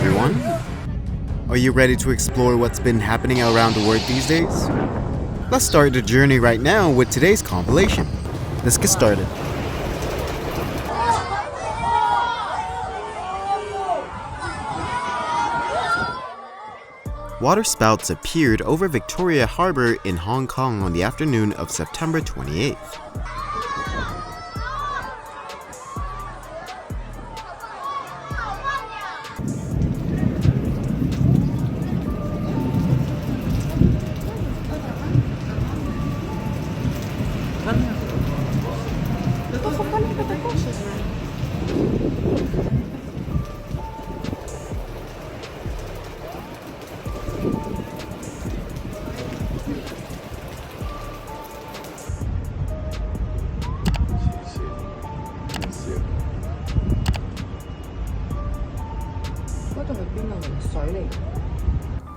everyone. Are you ready to explore what's been happening around the world these days? Let's start the journey right now with today's compilation. Let's get started. Waterspouts appeared over Victoria Harbour in Hong Kong on the afternoon of September 28th.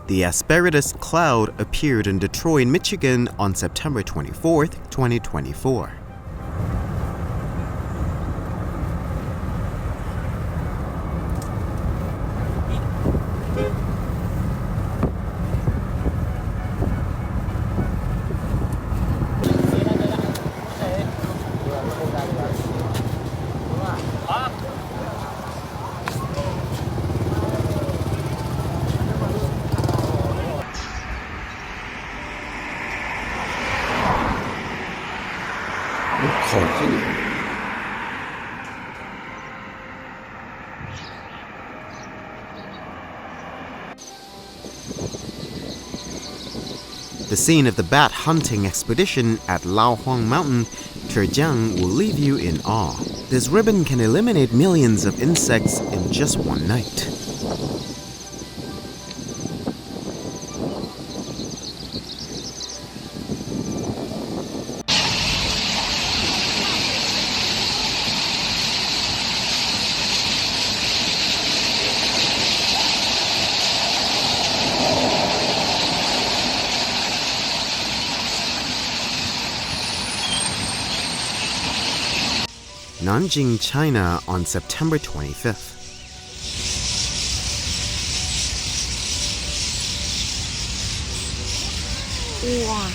The asparagus cloud appeared in Detroit, Michigan on September 24th, 2024. The scene of the bat hunting expedition at Lao Huang Mountain, Zhejiang, will leave you in awe. This ribbon can eliminate millions of insects in just one night. Nanjing, China on September 25th. Wow.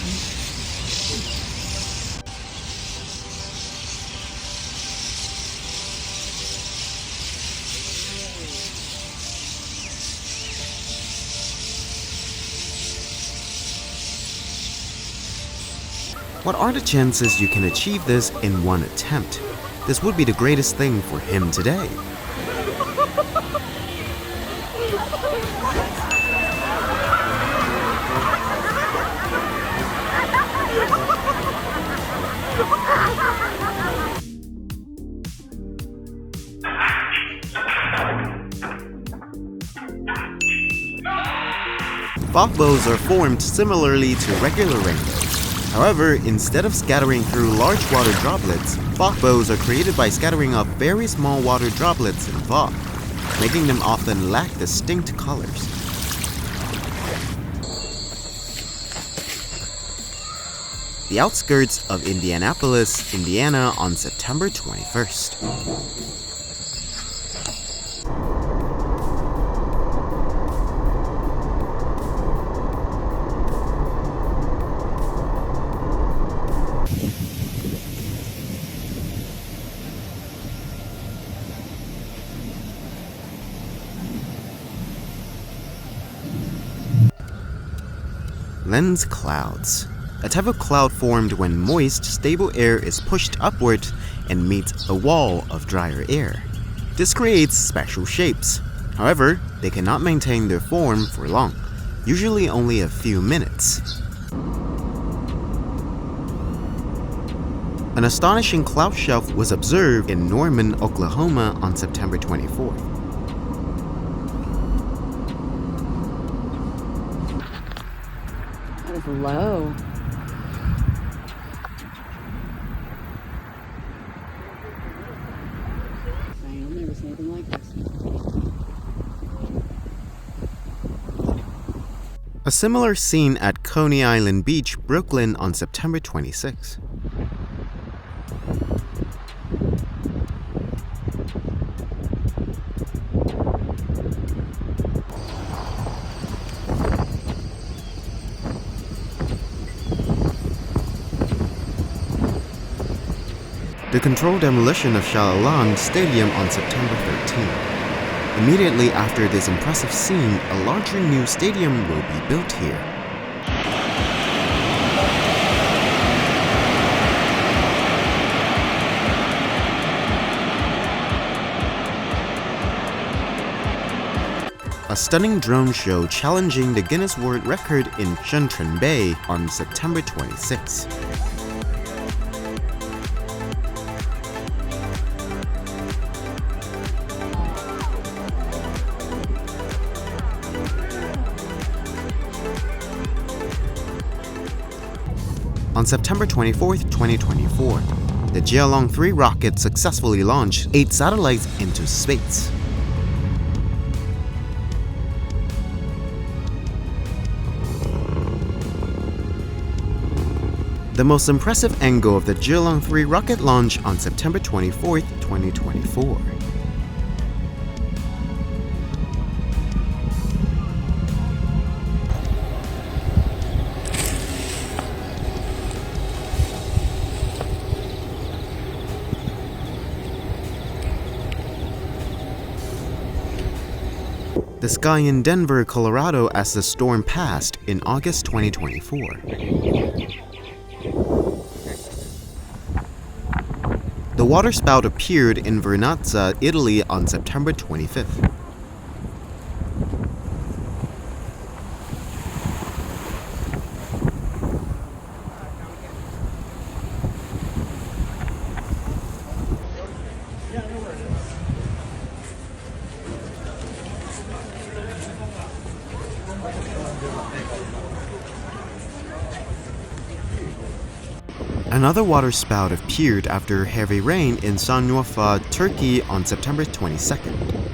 What are the chances you can achieve this in one attempt? This would be the greatest thing for him today. Fog bows are formed similarly to regular rainbows. However, instead of scattering through large water droplets, fog bows are created by scattering off very small water droplets in fog, making them often lack distinct colors. The outskirts of Indianapolis, Indiana on September 21st. Lens clouds. A type of cloud formed when moist, stable air is pushed upward and meets a wall of drier air. This creates special shapes. However, they cannot maintain their form for long, usually only a few minutes. An astonishing cloud shelf was observed in Norman, Oklahoma on September 24th. That is low. I've never seen anything like this. A similar scene at Coney Island Beach, Brooklyn on September 26. to control demolition of Shaolan Stadium on September 13. Immediately after this impressive scene, a larger new stadium will be built here. A stunning drone show challenging the Guinness World Record in Shenzhen Bay on September 26. On September 24, 2024, the Jialong 3 rocket successfully launched 8 satellites into space. The most impressive angle of the Jialong 3 rocket launch on September 24, 2024. The sky in Denver, Colorado as the storm passed in August 2024. The waterspout appeared in Vernazza, Italy on September 25th. Another waterspout appeared after heavy rain in Şanlıurfa, Turkey on September 22nd.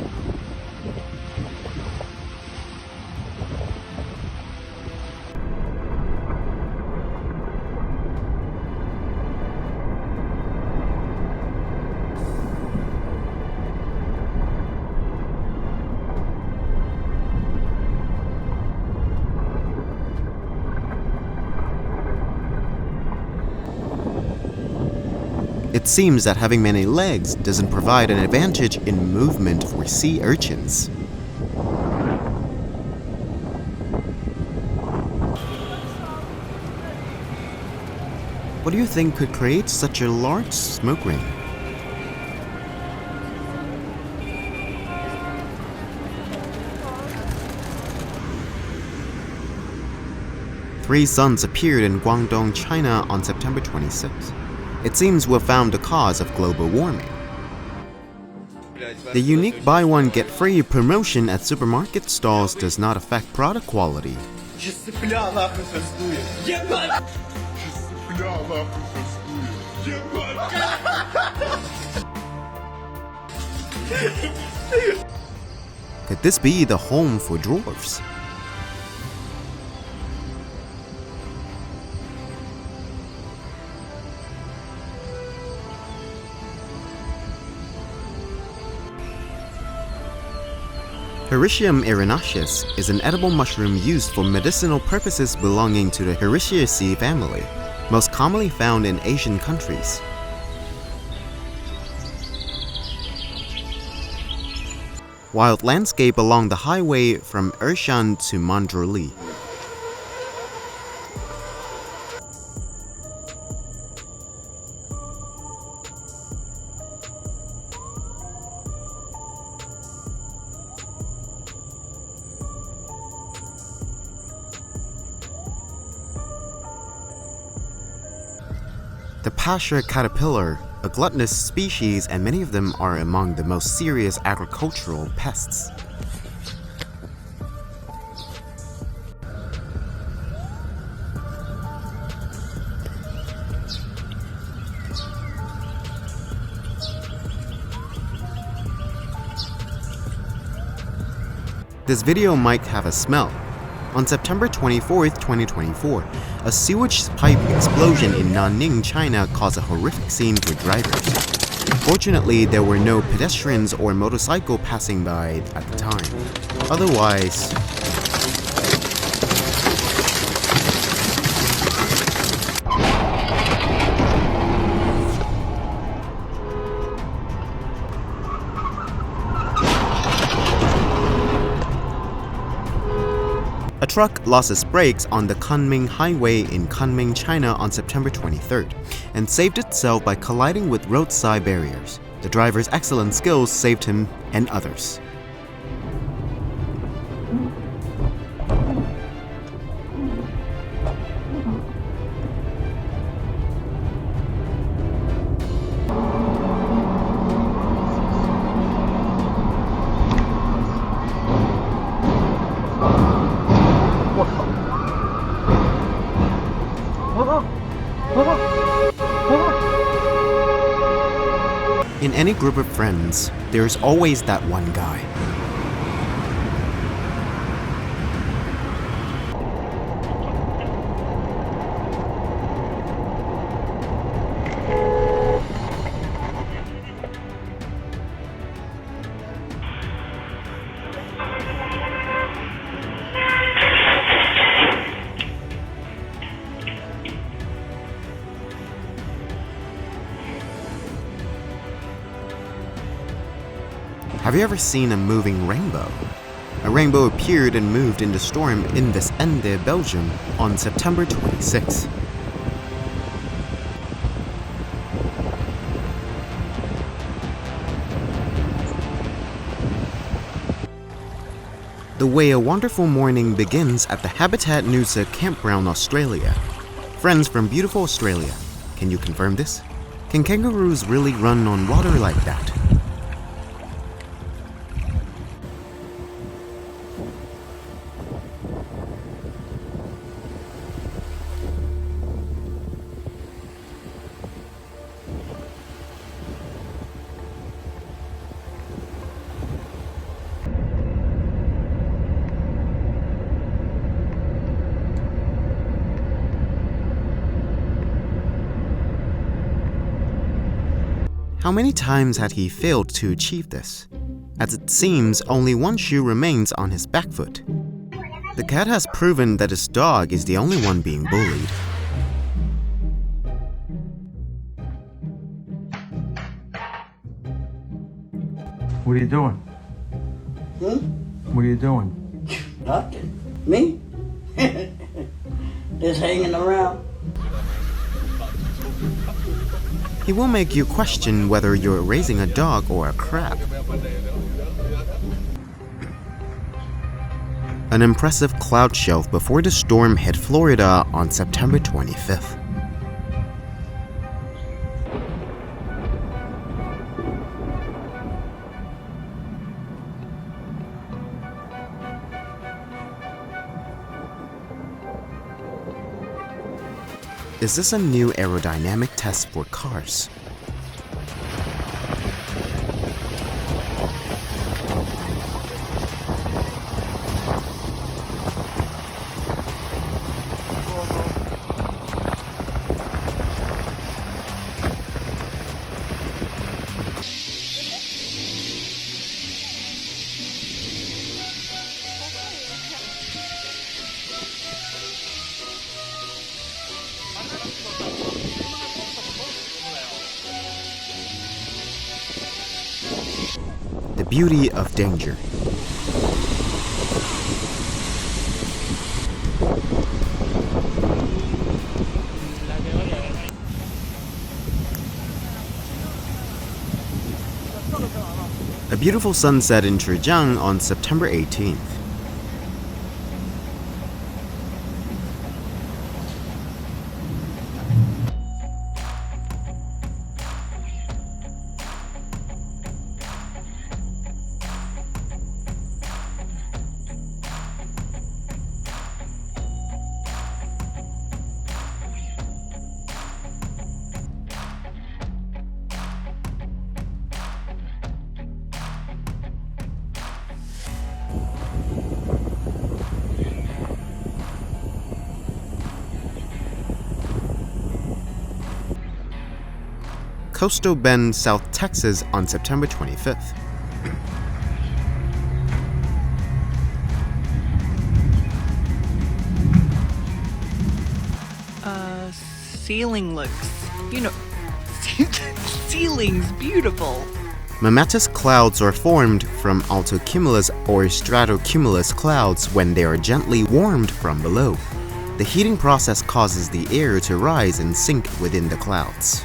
It seems that having many legs doesn't provide an advantage in movement for sea urchins. What do you think could create such a large smoke ring? Three suns appeared in Guangdong, China on September 26. It seems we've found the cause of global warming. The unique buy one get free promotion at supermarket stalls does not affect product quality. Could this be the home for dwarves? Hericium erinaceus is an edible mushroom used for medicinal purposes belonging to the Hericiaceae family, most commonly found in Asian countries. Wild landscape along the highway from Ershan to Mandroli. The pasture caterpillar, a gluttonous species, and many of them are among the most serious agricultural pests. This video might have a smell. On September 24, 2024, a sewage pipe explosion in Nanning, China caused a horrific scene for drivers. Fortunately, there were no pedestrians or motorcycle passing by at the time. Otherwise, A truck lost its brakes on the Kunming Highway in Kunming, China on September 23rd and saved itself by colliding with roadside barriers. The driver's excellent skills saved him and others. In any group of friends, there's always that one guy. Have you ever seen a moving rainbow? A rainbow appeared and moved in the storm in Westende, Belgium on September 26. The way a wonderful morning begins at the Habitat Noosa Campground, Australia. Friends from beautiful Australia, can you confirm this? Can kangaroos really run on water like that? How many times had he failed to achieve this? As it seems, only one shoe remains on his back foot. The cat has proven that his dog is the only one being bullied. What are you doing? What are you doing? Nothing. Me? Just hanging around. He will make you question whether you're raising a dog or a crab. An impressive cloud shelf before the storm hit Florida on September 25th. Is this a new aerodynamic test for cars? The beauty of danger. A beautiful sunset in Zhejiang on September 18th. Coastal Bend, South Texas on September 25th. Ceiling looks, ceiling's beautiful. Mammatus clouds are formed from altocumulus or stratocumulus clouds when they are gently warmed from below. The heating process causes the air to rise and sink within the clouds.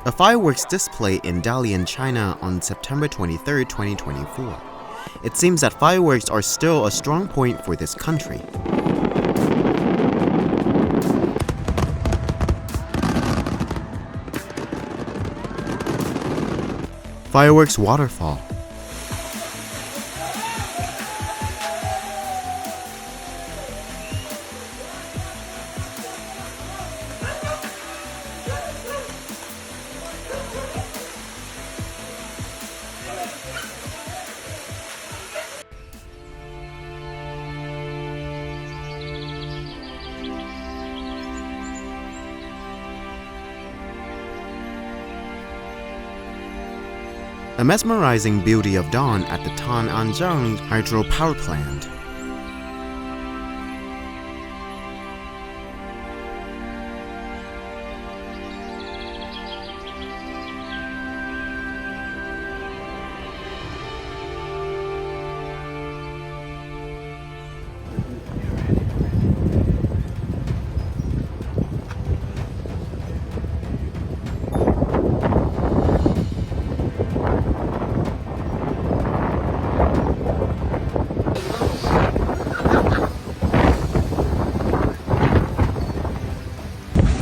A fireworks display in Dalian, China on September 23, 2024. It seems that fireworks are still a strong point for this country. Fireworks waterfall. A mesmerizing beauty of dawn at the Tananjiang hydropower plant.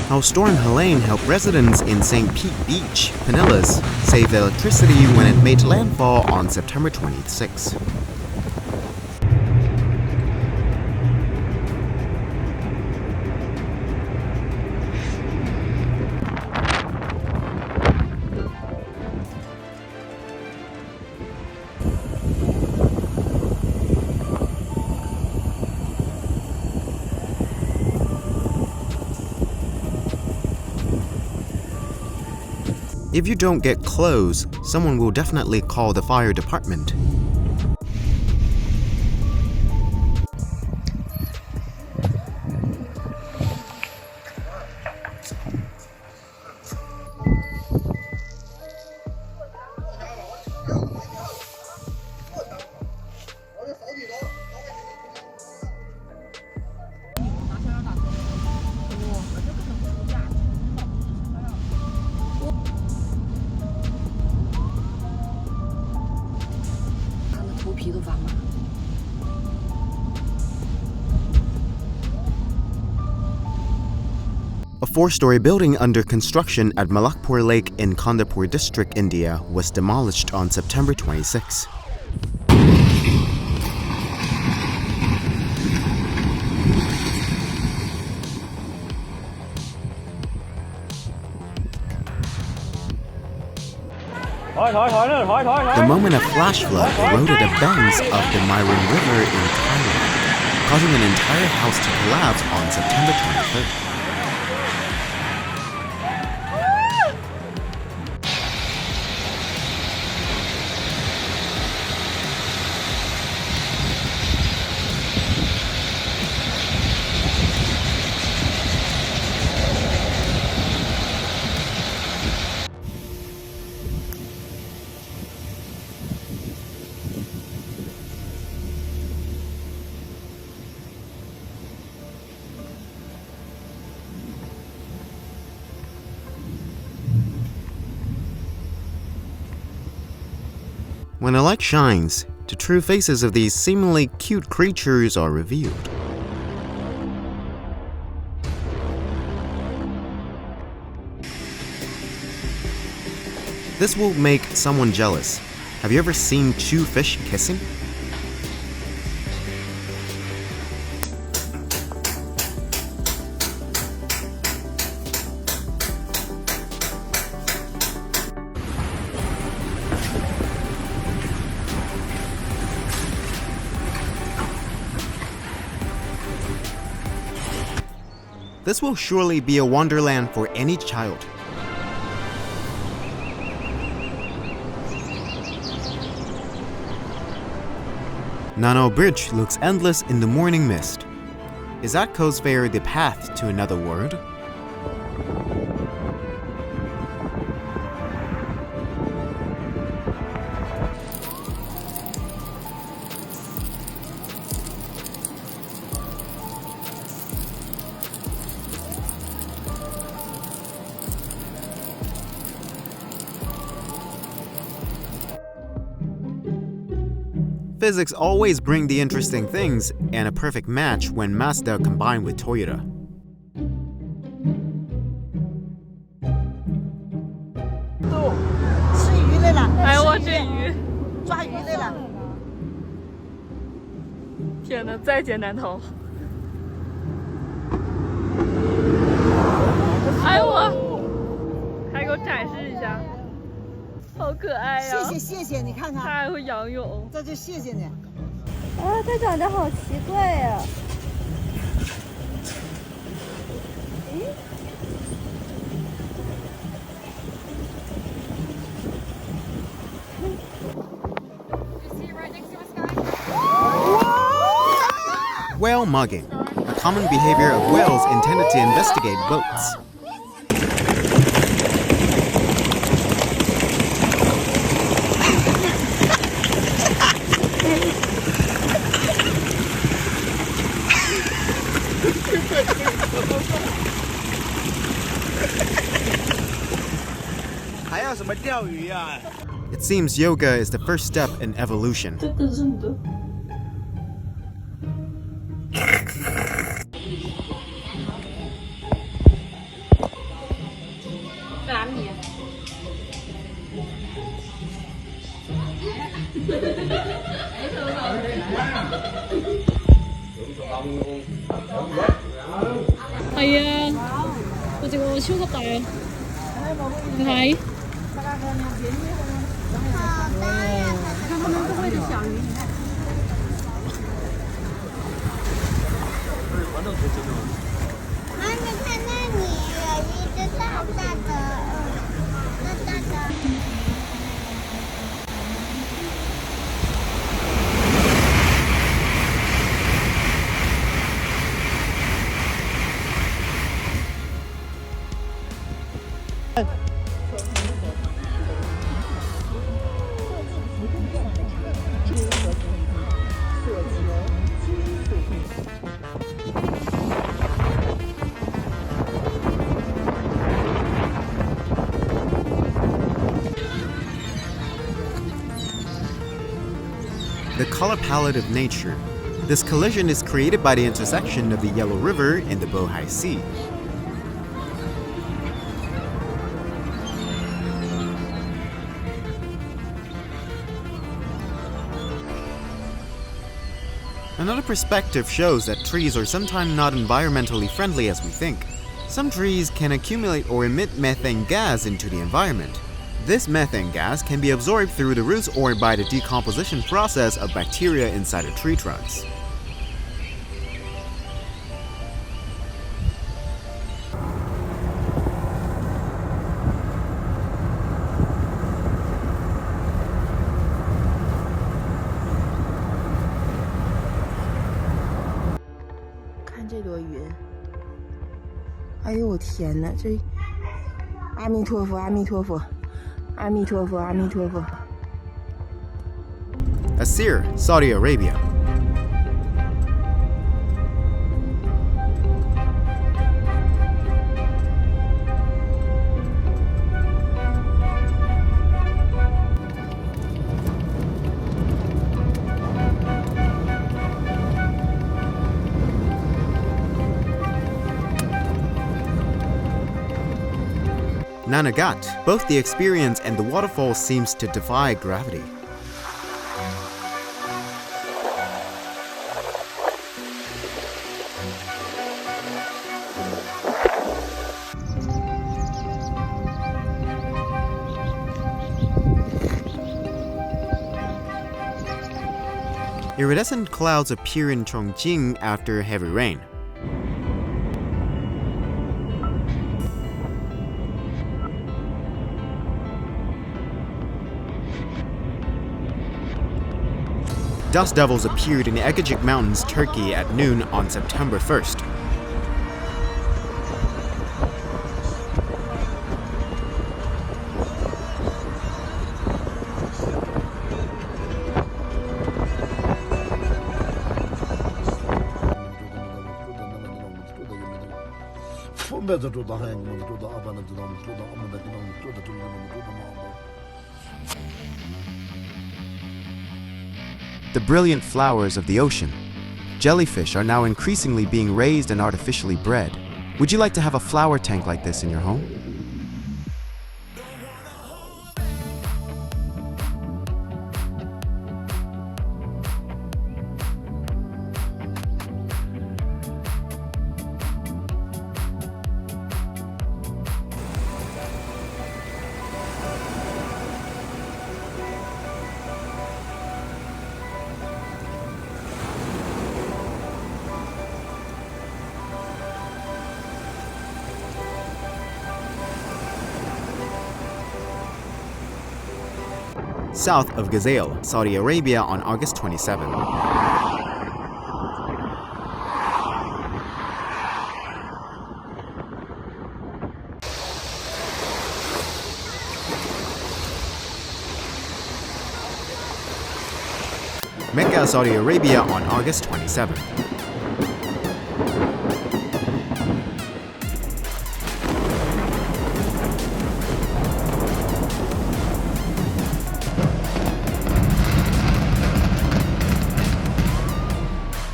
How Storm Helene helped residents in St. Pete Beach, Pinellas, save electricity when it made landfall on September 26. If you don't get close, someone will definitely call the fire department. A four-story building under construction at Malakpur Lake in Kandapur district, India, was demolished on September 26. The moment a flash flood eroded the banks of the Myron River in Thailand, causing an entire house to collapse on September 23rd. When a light shines, the true faces of these seemingly cute creatures are revealed. This will make someone jealous. Have you ever seen two fish kissing? This will surely be a wonderland for any child. Nano Bridge looks endless in the morning mist. Is that Coast Fair the path to another world? Physics always bring the interesting things, and a perfect match when Mazda combined with Toyota. 吃鱼来了！哎，我这鱼，抓鱼来了！天哪，在劫难逃！哎呦我，还给我展示一下，好可爱呀！谢谢，你看它看，还会仰泳。这就谢谢你。啊，它长得好奇怪呀！Whale mugging, a common behavior of whales intended to investigate boats. It seems yoga is the first step in evolution. The color palette of nature. This collision is created by the intersection of the Yellow River and the Bohai Sea. Another perspective shows that trees are sometimes not environmentally friendly as we think. Some trees can accumulate or emit methane gas into the environment. This methane gas can be absorbed through the roots or by the decomposition process of bacteria inside of tree trunks. Asir, Saudi Arabia. Nanagat, both the experience and the waterfall seems to defy gravity. Iridescent clouds appear in Chongqing after heavy rain. dust devils appeared in the Ecajik Mountains, Turkey at noon on September 1st. The brilliant flowers of the ocean. Jellyfish are now increasingly being raised and artificially bred. Would you like to have a flower tank like this in your home? South of Gazale, Saudi Arabia on August 27. Mecca, Saudi Arabia on August 27.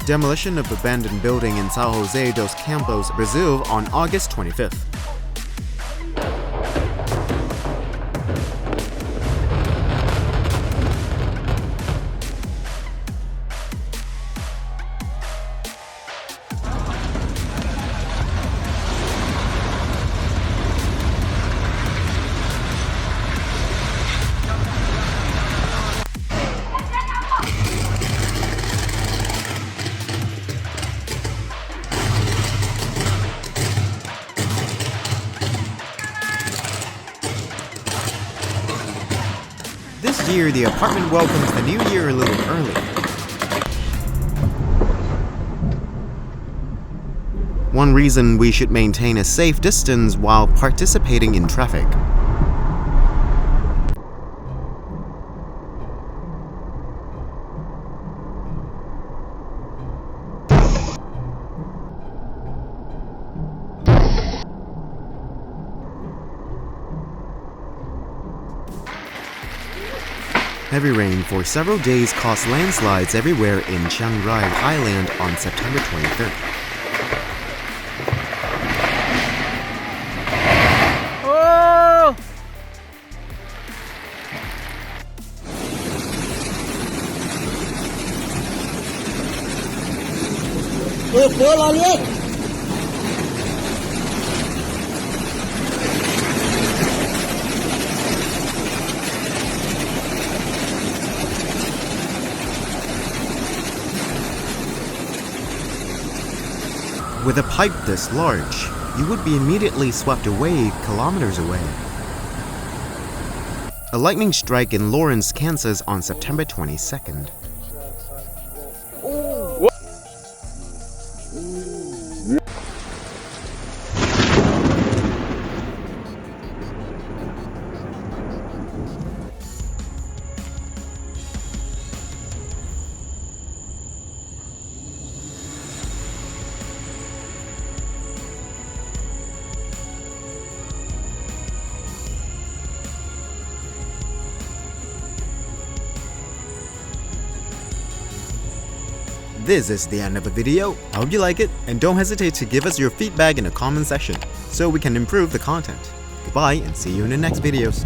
Demolition of abandoned building in São José dos Campos, Brazil on August 25th. This year, the apartment welcomes the new year a little early. One reason we should maintain a safe distance while participating in traffic. Heavy rain for several days caused landslides everywhere in Chiang Rai, Thailand on September 23rd. Oh! With a pipe this large, you would be immediately swept away kilometers away. A lightning strike in Lawrence, Kansas on September 22nd. This is the end of the video. I hope you like it, and don't hesitate to give us your feedback in the comment section so we can improve the content. Goodbye and see you in the next videos.